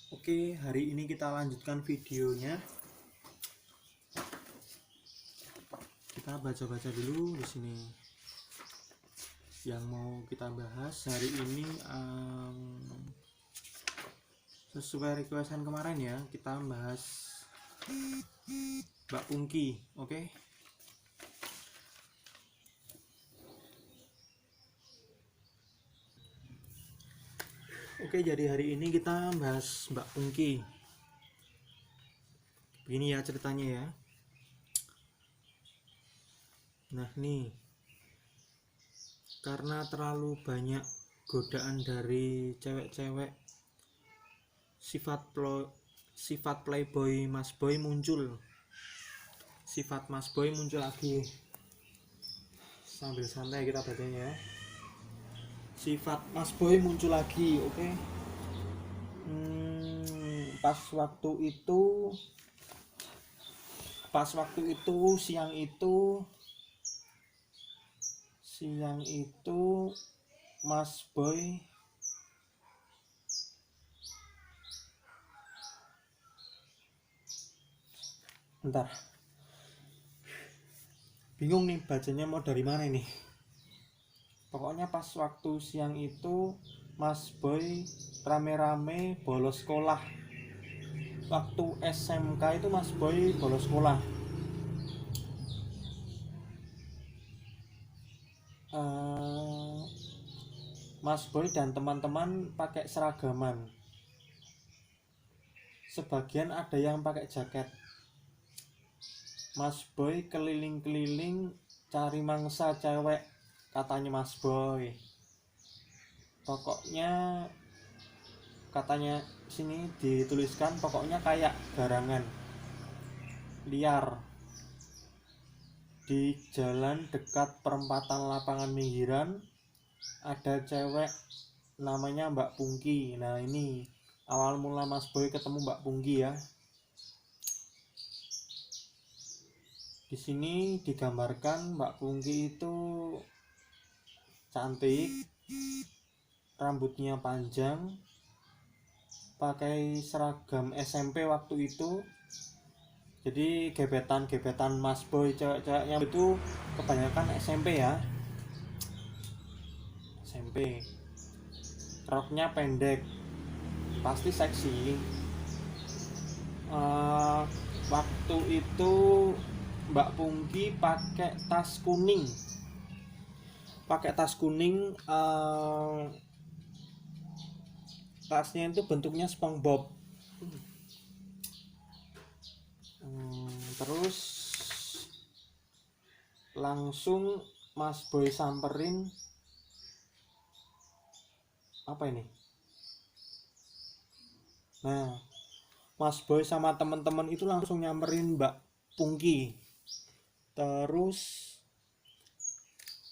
Oke, hari ini kita lanjutkan videonya. Kita baca-baca dulu di sini. Yang mau kita bahas hari ini sesuai requestan kemarin ya, kita bahas Mbak Pungki, oke? Oke, jadi hari ini kita bahas Mbak Pungki. Begini ya ceritanya ya. Nah nih, karena terlalu banyak godaan dari cewek-cewek, sifat playboy mas boy muncul. Sifat mas boy muncul lagi. Sambil santai kita bacanya ya. Sifat mas boy muncul lagi, oke? Pas waktu itu siang itu mas boy bentar, bingung nih bacanya mau dari mana ini. Pokoknya pas waktu siang itu mas boy rame-rame bolos sekolah. Waktu SMK itu mas boy bolos sekolah. Mas boy dan teman-teman pakai seragaman. Sebagian ada yang pakai jaket. Mas boy keliling-keliling cari mangsa cewek, katanya mas boy. Pokoknya katanya sini dituliskan pokoknya kayak garangan liar di jalan dekat perempatan lapangan Minggiran. Ada cewek namanya Mbak Pungki. Nah ini awal mula mas boy ketemu Mbak Pungki ya. Di sini digambarkan Mbak Pungki itu cantik, rambutnya panjang, pakai seragam SMP waktu itu. Jadi gebetan mas boy cewek-ceweknya itu kebanyakan SMP ya. SMP. Roknya pendek, pasti seksi. Waktu itu Mbak Pungki pakai tas kuning. Tasnya itu bentuknya SpongeBob. Terus langsung mas boy samperin, apa ini? Nah, mas boy sama teman-teman itu langsung nyamperin Mbak Pungki. Terus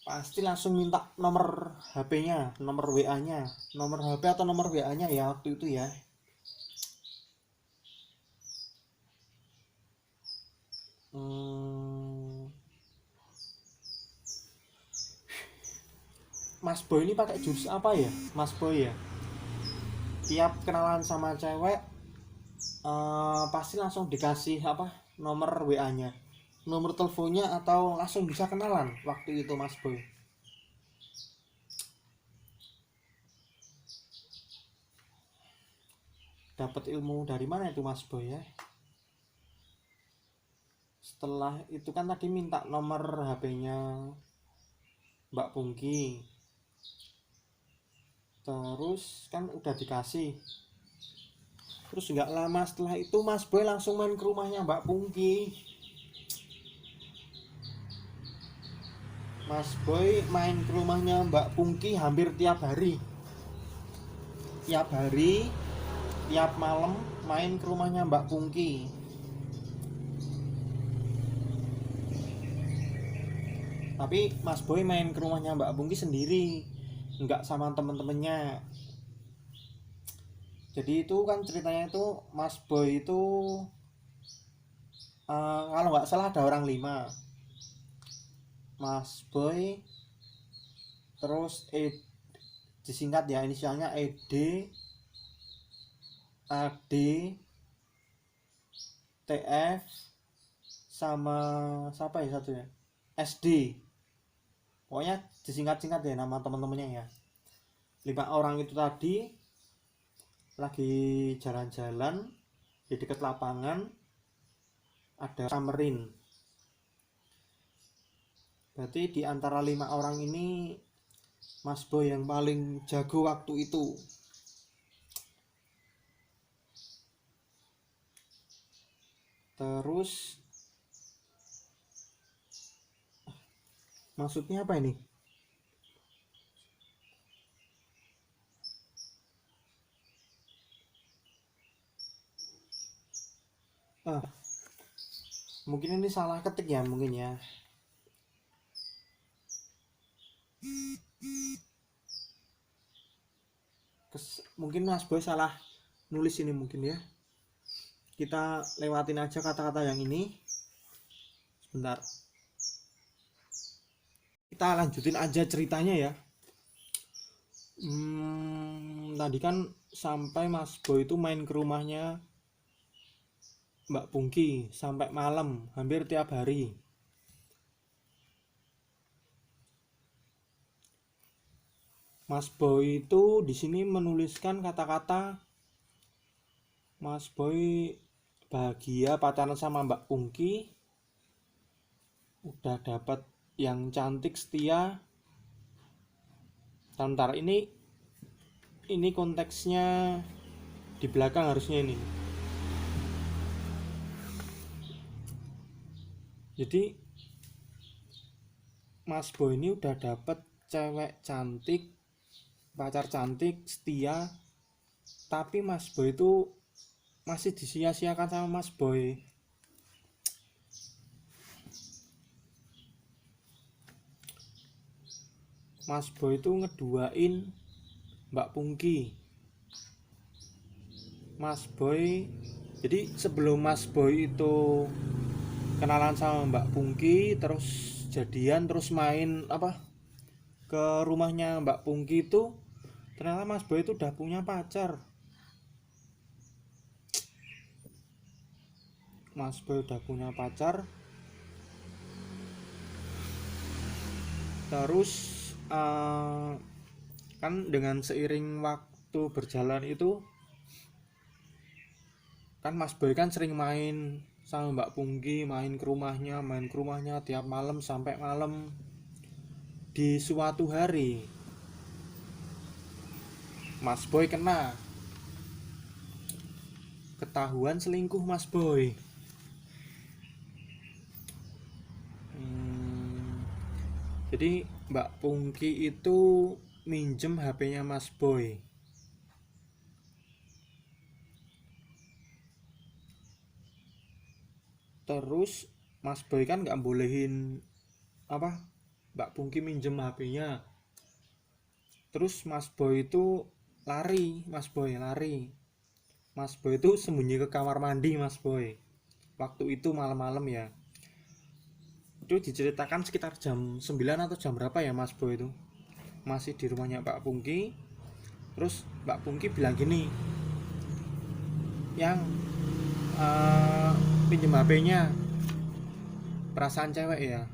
pasti langsung minta nomor HP-nya, nomor WA-nya, nomor HP atau nomor WA-nya ya waktu itu ya. Mas boy ini pakai jurus apa ya, mas boy ya? Tiap kenalan sama cewek pasti langsung dikasih nomor WA-nya, nomor teleponnya, atau langsung bisa kenalan waktu itu mas boy. Dapat ilmu dari mana itu mas boy ya? Setelah itu kan tadi minta nomor HP-nya Mbak Pungki, terus kan udah dikasih. Terus nggak lama setelah itu mas boy langsung main ke rumahnya Mbak Pungki. Mas boy main ke rumahnya Mbak Pungki hampir tiap hari, tiap malam main ke rumahnya Mbak Pungki. Tapi mas boy main ke rumahnya Mbak Pungki sendiri, nggak sama temen-temennya. Jadi itu kan ceritanya itu mas boy itu kalau nggak salah ada orang 5. Mas boy, terus disingkat ya, inisialnya ED, AD, TF, sama siapa ya satunya, SD. Pokoknya disingkat-singkat ya nama teman-temannya ya. 5 orang itu tadi lagi jalan-jalan di dekat lapangan, ada Samarin. Berarti di antara 5 orang ini Mas Boy yang paling jago waktu itu. Terus maksudnya apa ini? Mungkin ini salah ketik ya, mungkin ya. Mungkin Mas Boy salah nulis ini mungkin ya. Kita lewatin aja kata-kata yang ini. Sebentar. Kita lanjutin aja ceritanya ya. Tadi kan sampai Mas Boy itu main ke rumahnya Mbak Pungki sampai malam, hampir tiap hari. Mas Boy itu di sini menuliskan kata-kata Mas Boy bahagia pacaran sama Mbak Pungki, udah dapat yang cantik setia. Sebentar, ini konteksnya di belakang harusnya ini. Jadi Mas Boy ini udah dapat cewek cantik, pacar cantik, setia, tapi Mas Boy itu masih disia-siakan sama Mas Boy. Mas Boy itu ngeduain Mbak Pungki. Mas Boy, jadi sebelum Mas Boy itu kenalan sama Mbak Pungki, terus jadian, terus main ke rumahnya Mbak Pungki itu, ternyata Mas Boy itu udah punya pacar. Mas Boy udah punya pacar. Terus kan dengan seiring waktu berjalan itu kan Mas Boy kan sering main sama Mbak Pungki, main ke rumahnya tiap malam sampai malam. Di suatu hari Mas Boy ketahuan selingkuh Mas Boy. Jadi Mbak Pungki itu minjem HP-nya Mas Boy. Terus Mas Boy kan nggak bolehin Mbak Pungki minjem HP-nya. Terus Mas Boy itu lari. Mas Boy itu sembunyi ke kamar mandi Mas Boy. Waktu itu malam-malam ya. Itu diceritakan sekitar jam 9 atau jam berapa ya Mas Boy itu. Masih di rumahnya Mbak Pungki. Terus Mbak Pungki bilang gini, yang pinjem HP-nya. Perasaan cewek ya,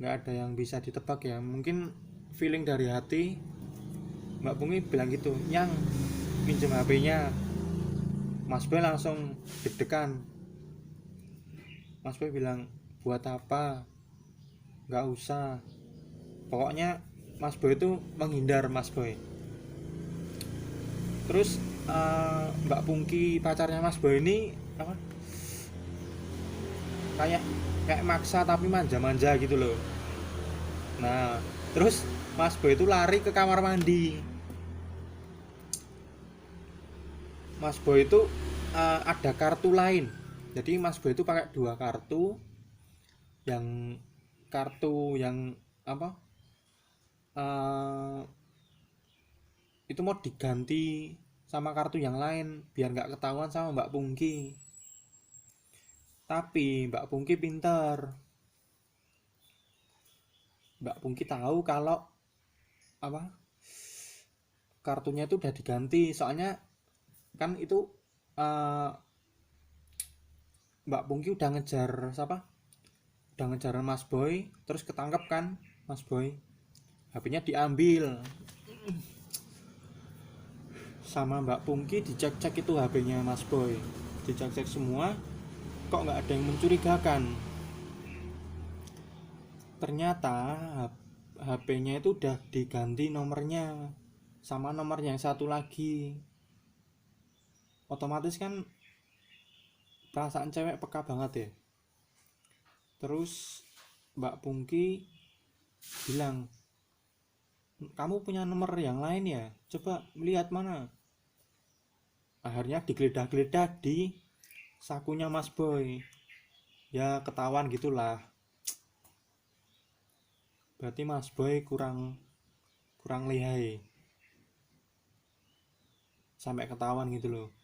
nggak ada yang bisa ditebak ya, mungkin feeling dari hati. Mbak Pungki bilang gitu, yang pinjem HP-nya. Mas Boy langsung deg-degan. Mas Boy bilang, buat apa, nggak usah. Pokoknya Mas Boy itu menghindar Mas Boy. Terus Mbak Pungki pacarnya Mas Boy ini kayak maksa tapi manja-manja gitu loh. Nah, terus Mas Boy itu lari ke kamar mandi. Mas Boy itu ada kartu lain. Jadi Mas Boy itu pakai 2 kartu. Yang kartu yang itu mau diganti sama kartu yang lain biar nggak ketahuan sama Mbak Pungki. Tapi Mbak Pungki pintar. Mbak Pungki tahu kalau kartunya itu udah diganti, soalnya kan itu eh, Mbak Pungki udah ngejar siapa, udah ngejar Mas Boy, terus ketangkep kan Mas Boy, HP-nya diambil sama Mbak Pungki. Dicek-cek itu HP-nya Mas Boy, dicek-cek semua, kok nggak ada yang mencurigakan. Ternyata HP-nya itu udah diganti nomornya sama nomor yang satu lagi. Otomatis kan perasaan cewek peka banget ya. Terus Mbak Pungki bilang, kamu punya nomor yang lain ya, coba lihat mana. Akhirnya digeledah-geledah di sakunya Mas Boy, ya ketahuan gitulah. Berarti Mas Boy kurang lihai sampai ketahuan gitu loh.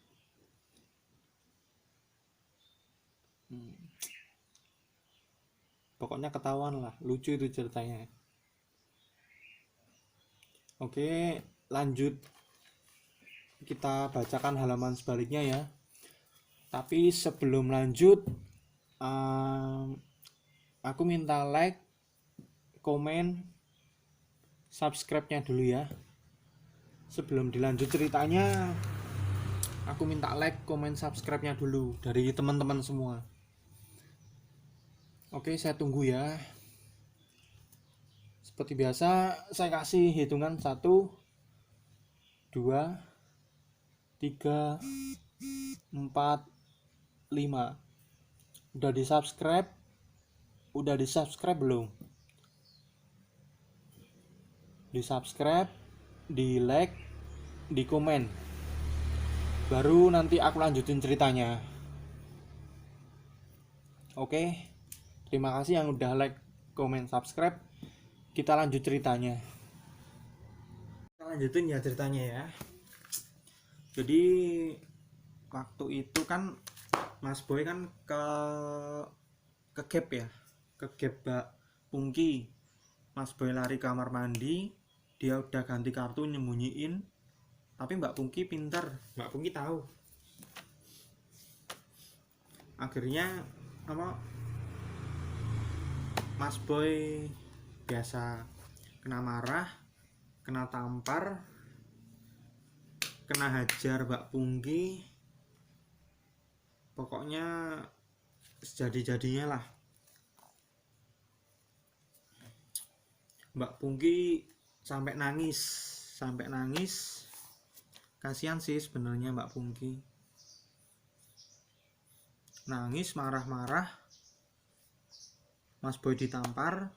Pokoknya ketahuan lah, lucu itu ceritanya. Oke, lanjut, kita bacakan halaman sebaliknya ya. Tapi sebelum lanjut, aku minta like, komen, subscribe-nya dulu ya. Sebelum dilanjut ceritanya, aku minta like, komen, subscribe-nya dulu dari teman-teman semua. Oke, saya tunggu ya. Seperti biasa, saya kasih hitungan 1, 2, 3, 4, 5. Udah di subscribe? Udah di subscribe belum? Di subscribe, di like, di komen. Baru nanti aku lanjutin ceritanya. Oke, terima kasih yang udah like, komen, subscribe. Kita lanjut ceritanya. Kita lanjutin ya ceritanya ya. Jadi waktu itu kan Mas Boy kan ke gap ya, ke gap Mbak Pungki. Mas Boy lari kamar mandi, dia udah ganti kartu nyembunyiin, tapi Mbak Pungki pintar, Mbak Pungki tahu. Akhirnya apa, Mas Boy biasa kena marah, kena tampar, kena hajar Mbak Pungki. Pokoknya sejadi-jadinya lah. Mbak Pungki sampai nangis. Kasihan sih sebenarnya Mbak Pungki. Nangis, marah-marah. Mas Boy ditampar,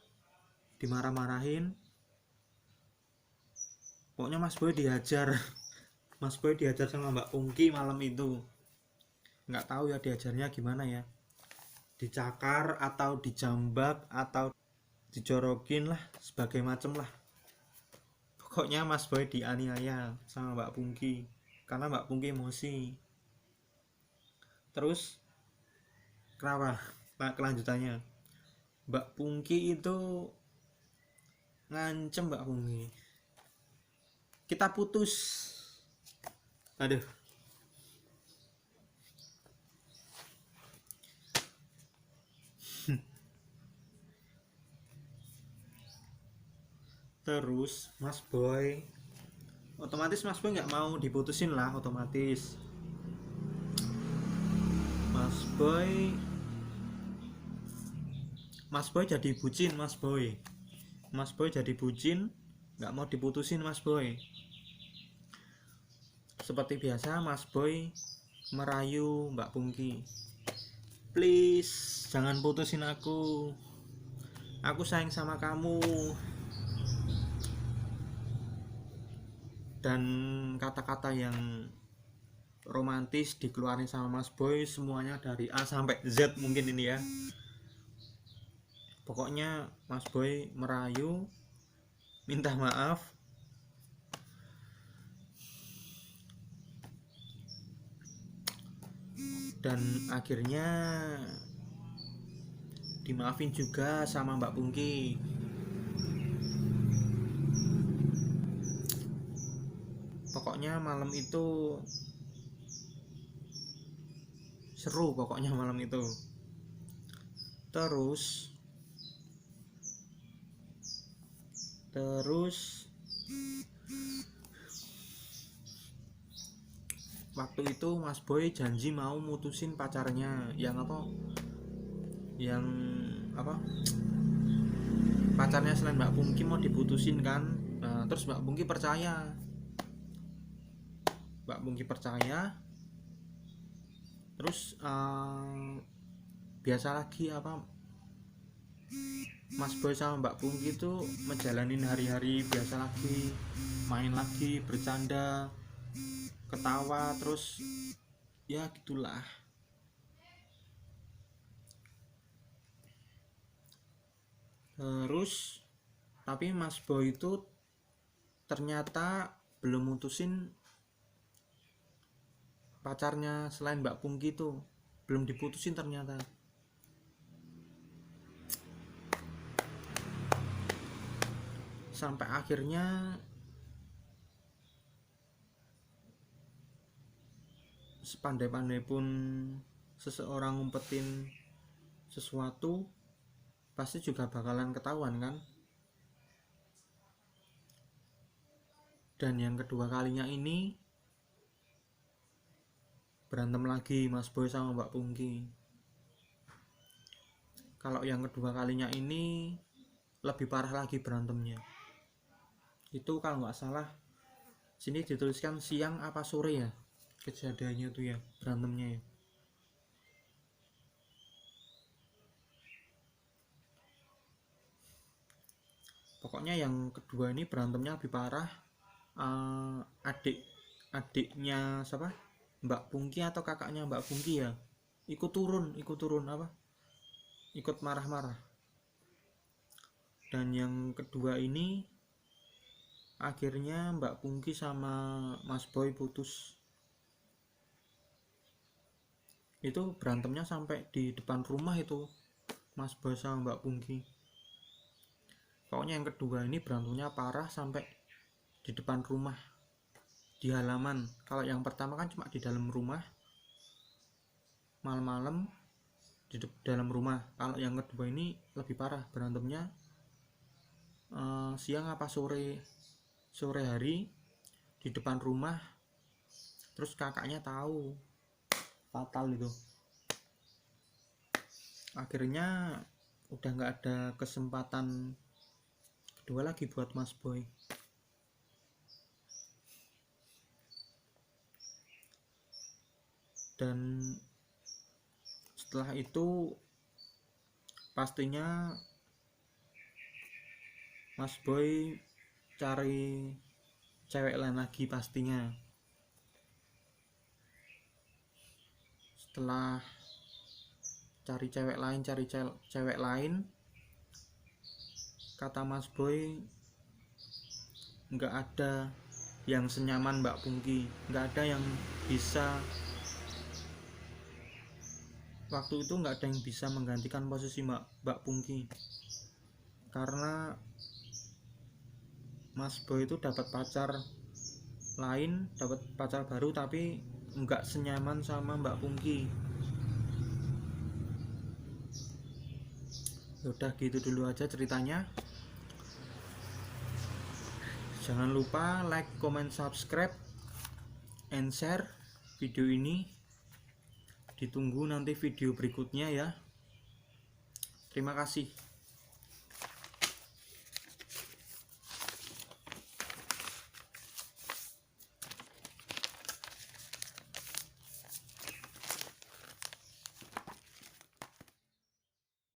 dimarah-marahin. Pokoknya Mas Boy dihajar. Mas Boy dihajar sama Mbak Pungki malam itu. Nggak tahu ya diajarnya gimana ya. Dicakar atau dijambak atau dijorokin lah, sebagai macem lah. Pokoknya Mas Boy dianiaya sama Mbak Pungki karena Mbak Pungki emosi. Terus kenapa? Nah, kelanjutannya Mbak Pungki itu ngancem Mbak Pungki, kita putus. Aduh. Terus Mas Boy otomatis Mas Boy nggak mau diputusin lah, otomatis Mas Boy jadi bucin. Mas Boy jadi bucin, nggak mau diputusin Mas Boy. Seperti biasa Mas Boy merayu Mbak Pungki, please jangan putusin aku sayang sama kamu. Dan kata-kata yang romantis dikeluarin sama Mas Boy, semuanya dari A sampai Z mungkin ini ya. Pokoknya Mas Boy merayu, minta maaf, dan akhirnya dimaafin juga sama Mbak Pungki. pokoknya malam itu seru pokoknya malam itu. Terus waktu itu Mas Boy janji mau mutusin pacarnya yang pacarnya selain Mbak Pungki mau diputusin kan. Nah, terus Mbak Pungki percaya. Terus biasa lagi Mas Boy sama Mbak Pungki itu menjalanin hari-hari biasa lagi, main lagi, bercanda, ketawa, terus ya gitulah. Terus tapi Mas Boy itu ternyata belum mutusin pacarnya selain Mbak Pungki itu, belum diputusin ternyata. Sampai akhirnya sepandai-pandai pun seseorang ngumpetin sesuatu pasti juga bakalan ketahuan kan. Dan yang kedua kalinya ini berantem lagi Mas Boy sama Mbak Pungki. Kalau yang kedua kalinya ini lebih parah lagi berantemnya. Itu kalau nggak salah sini dituliskan siang apa sore ya kejadiannya tuh ya, berantemnya ya. Pokoknya yang kedua ini berantemnya lebih parah. Adiknya siapa, Mbak Pungki atau kakaknya Mbak Pungki ya, ikut turun ikut marah-marah. Dan yang kedua ini akhirnya Mbak Pungki sama Mas Boy putus. Itu berantemnya sampai di depan rumah itu Mas Boy sama Mbak Pungki. Pokoknya yang kedua ini berantemnya parah sampai di depan rumah, di halaman. Kalau yang pertama kan cuma di dalam rumah, malam-malam di dalam rumah. Kalau yang kedua ini lebih parah berantemnya siang apa sore hari di depan rumah. Terus kakaknya tahu, fatal itu. Akhirnya udah nggak ada kesempatan kedua lagi buat Mas Boy. Dan setelah itu pastinya Mas Boy cari cewek lain lagi pastinya. Setelah cari cewek lain, kata Mas Boy nggak ada yang senyaman Mbak Pungki, nggak ada yang bisa, waktu itu nggak ada yang bisa menggantikan posisi Mbak Pungki. Karena Mas Boy itu dapat pacar lain, dapat pacar baru, tapi nggak senyaman sama Mbak Pungki. Udah gitu dulu aja ceritanya. Jangan lupa like, comment, subscribe, and share video ini. Ditunggu nanti video berikutnya ya. Terima kasih.